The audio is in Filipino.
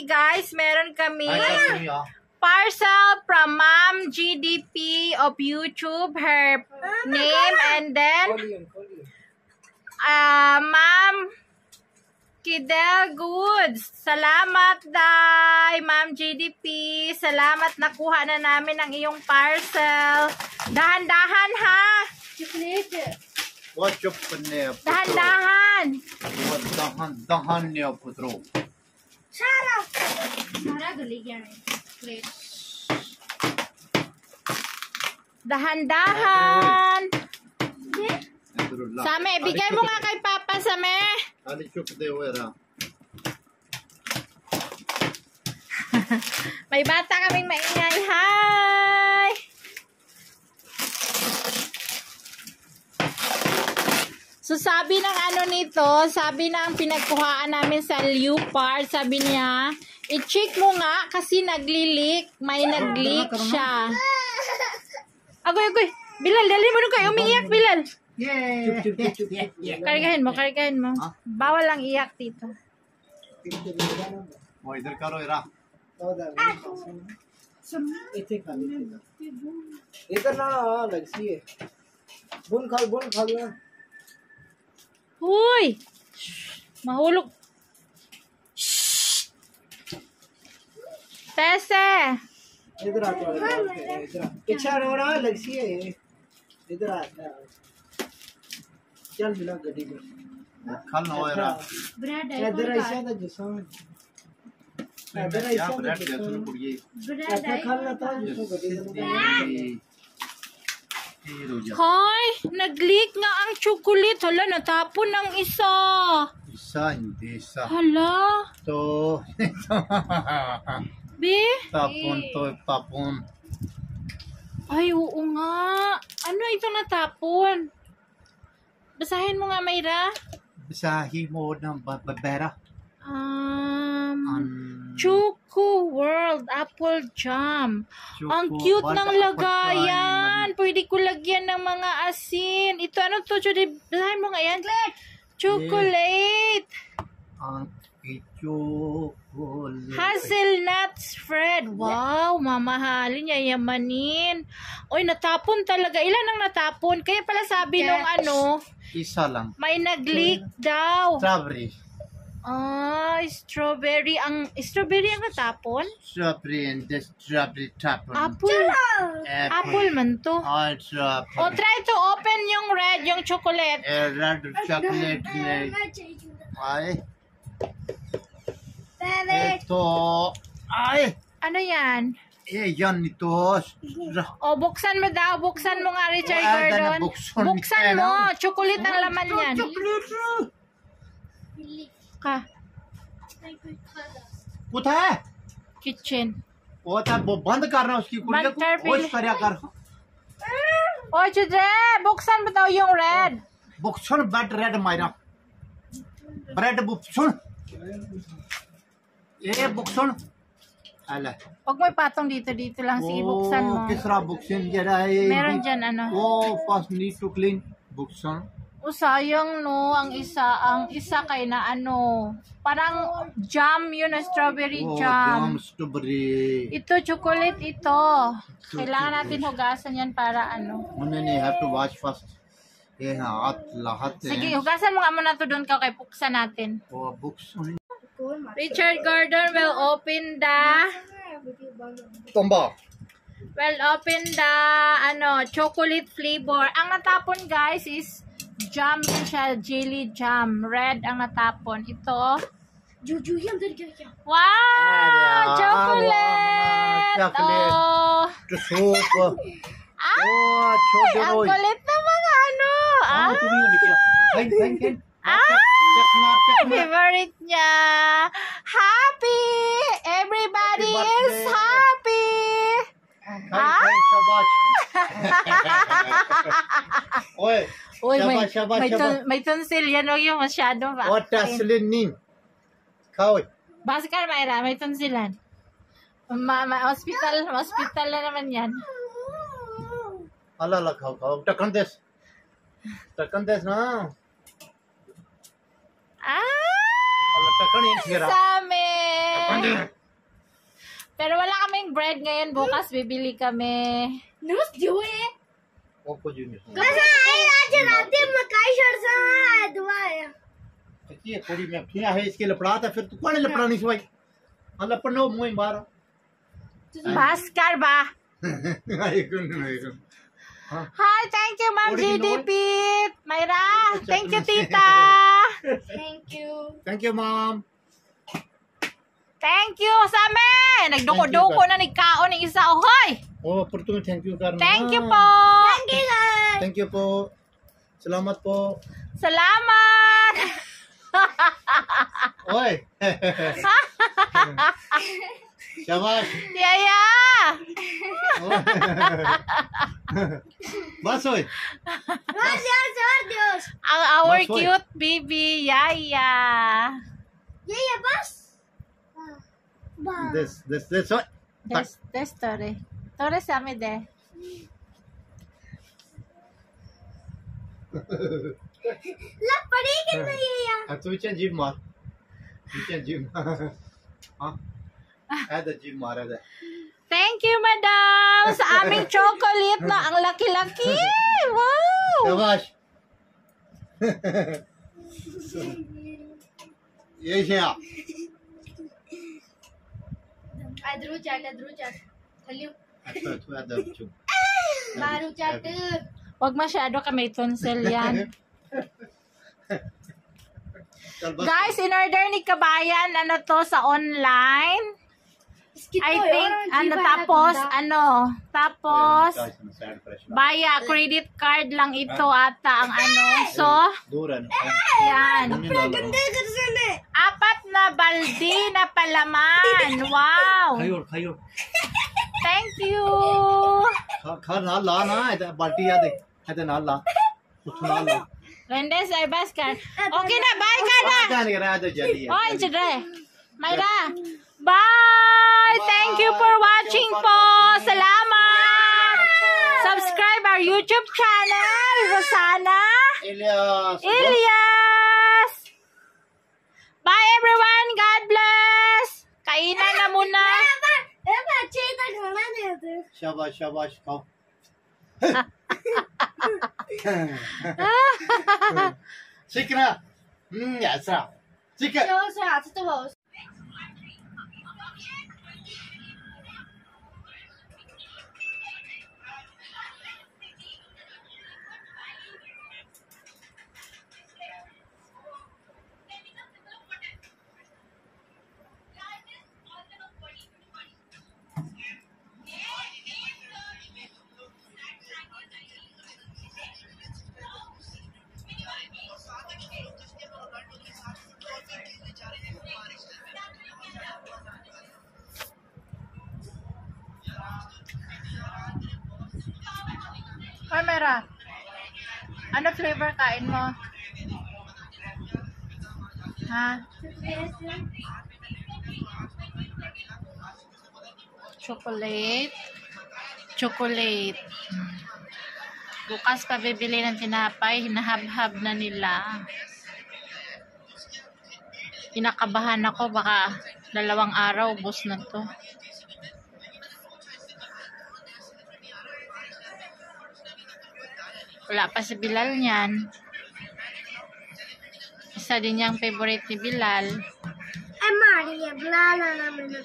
guys, meron kami parcel from Ma'am GDP of YouTube, her name, and then Ma'am Kidel Goods. Salamat, Day, Ma'am GDP. Salamat, nakuha na namin ang iyong parcel. Dahan-dahan, ha? Dahan-dahan. Dahan niya, putro. Dahan-dahan. Same, bigay mo nga kay Papa, Same. May bata kaming maingay. Hi! So, sabi ng ano nito, sabi na ang pinagkuhaan namin sa Leopard, sabi niya, i-check mo nga kasi nagli-leak, may nag-leak siya. Agoy. Bilal, dali mo nung kayo, umiiyak, Bilal. Kargahin mo. Bawal lang iyak dito. इधर करो इरा इधर ना लगसी है बुन खा ना Huy! Mahulog. Tese! इधर आ पीछे रोना लगसी है इधर आ चल बिना गड्डी में खल नो इरा इधर ऐसा था जिसम इधर ऐसा ब्रेड जैसे कुड़िए खल ना था जिसम गड्डी Hoy! Nag-leak nga ang chocolate. Hala, natapon ang isa. Hindi isa. Hala. To. Be? Tapon. Ay, oo nga. Ano ito natapon? Basahin mo nga, Mayra. Basahin mo ng babera. Choco World Apple Jam. Ang cute ng lagayan. Pwede ko lagyan ng mga asin. Ito, ano to? Basahin mo nga yan. Chocolate. Chocolate. Hazelnut spread. Wow, mamahalin, yayamanin. Oy, natapon talaga. Ilan ang natapon? Kaya pala sabi nung ano, isa lang. may nag-leak daw. Strawberry. Strawberry ang natapon? Strawberry and the strawberry tapon. Apple man to. Strawberry. Try to open yung red, yung chocolate. Red chocolate. Ay. Ito. Ay. Ano yan? Yan ito. Buksan mo daw. Buksan mo nga, Richard Gordon. Buksan mo. Chocolate ang laman yan. Ka. कुठाए Kitchen. वो था वो बंद करना उसकी कुड़िया को ओश करया कर Oy, Chudre, buksan mo daw yung red. बुक्सन बैट रेड मायरा ब्रेड बुक्सन ये बुक्सन आला Huwag mo ipatong dito lang. Sige, buksan mo. Keesara बुक्सन जरा ये Meron dyan, ano? वो first need to clean बुक्सन Sayang no, ang isa kay na ano, parang jam yun, na strawberry jam. strawberry Ito, chocolate ito. Kailangan natin hugasan yan para ano. you have to wash first ये हाथ लाहत Sige, hugasan mo nga muna to doon kay puksan natin. वो बुक्सन Richard Gordon will open the तंबा chocolate flavor. Ang natapon, guys, is jam din siya, jelly jam. Red ang natapon. Ito. Wow! Chocolate! soup Ang kulit ng mga ano. Favorite niya. Happy! Everybody is happy! Uy, may tonsil yan. Huwag yung masyado. Basta ka, Mayra, may tonsilan. Hospital na naman yan. Allah खाओ टकन देस ना Allah टकन ये Same! Pero wala kaming bread ngayon. Bukas bibili kami. Oppo Junior. ये थोड़ी मैं किया है इसके लपड़ा था फिर तू कौन लपड़ानी से भाई हाँ लपड़ना हो मुँह मारा Baskar ba? Hi, thank you, Ma'am GDP. Mayra, thank you, Tita. Thank you mom Thank you, Same. Nagduko-duko na nagkaon ng isa. Oh, hoy! ओ पर तुम्हें थैंक यू करना Thank you po. Thank you po salamat po Salamat. ओए शाबाश Yaya. बस ओए Our Mas, hoy. cute baby, Yaya. this ओए Des Tore. Tore Same de. तू चल जिम मार तू चल जिम हाँ ऐदा जिम मार ऐदा Thank you, madam. Sa aming chocolate na ang laki-laki. Wow. शाबाश ये शेया अच्छा तू ऐदा चुप Huwag masyado kami tonsil yan. चल बस Guys, in order ni Kabayan, ano to sa online. I think, tapos, via credit card lang ito ata ang ano. So, दूर है ना yan. 4 na balde na palaman. Wow. खाइयो Thank you. खा ना ला ना ऐदा बाल्टी याद है ऐदा ना ला कुछ ना ला Rendes ay Baskar. Okay na, bye ka na. जाने के रहा तो जल्दी है Oy, Jidre. Mayra. Bye. Thank you for watching po. Salamat. Subscribe our YouTube channel. Rosana Ilyas Ilyas. Bye everyone. God bless. Kainan na muna. शाबाश शाबाश खाओ सीखना ऐसा सीख Hoy, Mayra. Ano flavor kain mo? Ha? Chocolate. Chocolate. Bukas pa bibili ng tinapay. Hinahab-hab na nila. Kinakabahan ako. Baka 2 araw. Ubos na to. Wala pa si Bilal niyan. Isa din yung favorite ni Bilal. Maria, bla bla bla bla.